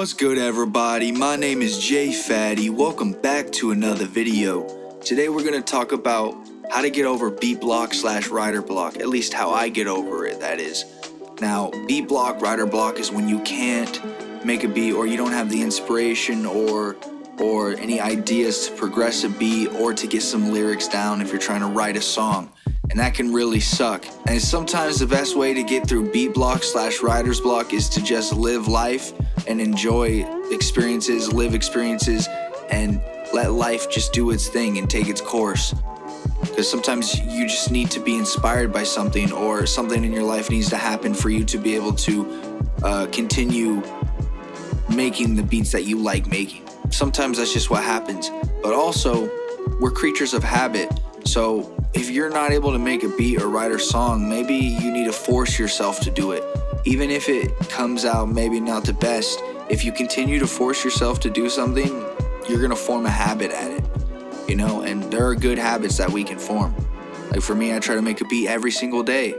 What's good, everybody? My name is Jay Fatty. Welcome back to another video. Today we're going to talk about how to get over beat block / writer block, at least how I get over it, that is. Now, beat block, writer block is when you can't make a beat, or you don't have the inspiration or any ideas to progress a beat or to get some lyrics down if you're trying to write a song. And that can really suck. And sometimes the best way to get through beat block / writer's block is to just live life and enjoy experiences, live experiences, and let life just do its thing and take its course. Because sometimes you just need to be inspired by something, or something in your life needs to happen for you to be able to continue making the beats that you like making. Sometimes that's just what happens. But also, we're creatures of habit. So if you're not able to make a beat or write a song, maybe you need to force yourself to do it. Even if it comes out maybe not the best, if you continue to force yourself to do something, you're gonna form a habit at it, you know? And there are good habits that we can form. Like for me, I try to make a beat every single day,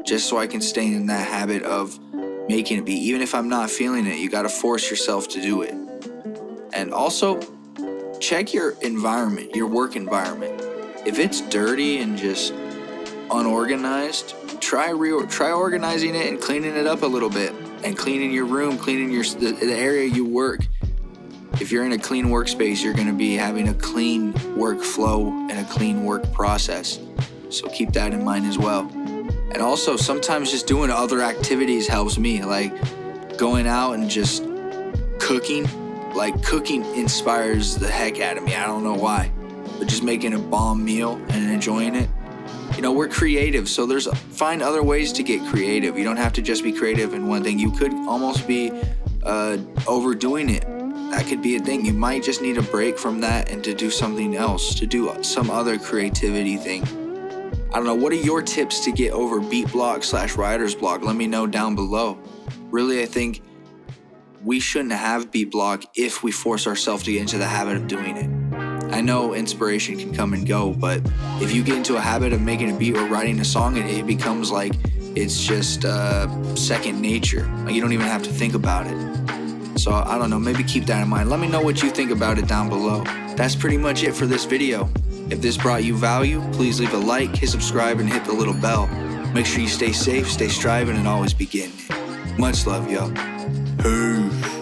just so I can stay in that habit of making a beat. Even if I'm not feeling it, you gotta force yourself to do it. And also, check your environment, your work environment. If it's dirty and just unorganized, try organizing it and cleaning it up a little bit, and cleaning your room, cleaning the area you work. If you're in a clean workspace, you're going to be having a clean workflow and a clean work process. So keep that in mind as well. And also, sometimes just doing other activities helps me, like going out and just cooking. Like cooking inspires the heck out of me. I don't know why. But just making a bomb meal and enjoying it. You know, we're creative, so find other ways to get creative. You don't have to just be creative in one thing. You could almost be overdoing it. That could be a thing. You might just need a break from that and to do something else, to do some other creativity thing. I don't know, what are your tips to get over beat block / writer's block? Let me know down below. Really, I think we shouldn't have beat block if we force ourselves to get into the habit of doing it. I know inspiration can come and go, but if you get into a habit of making a beat or writing a song, it becomes like it's just second nature. Like you don't even have to think about it. So I don't know, maybe keep that in mind. Let me know what you think about it down below. That's pretty much it for this video. If this brought you value, please leave a like, hit subscribe, and hit the little bell. Make sure you stay safe, stay striving, and always be getting it. Much love, yo. Peace.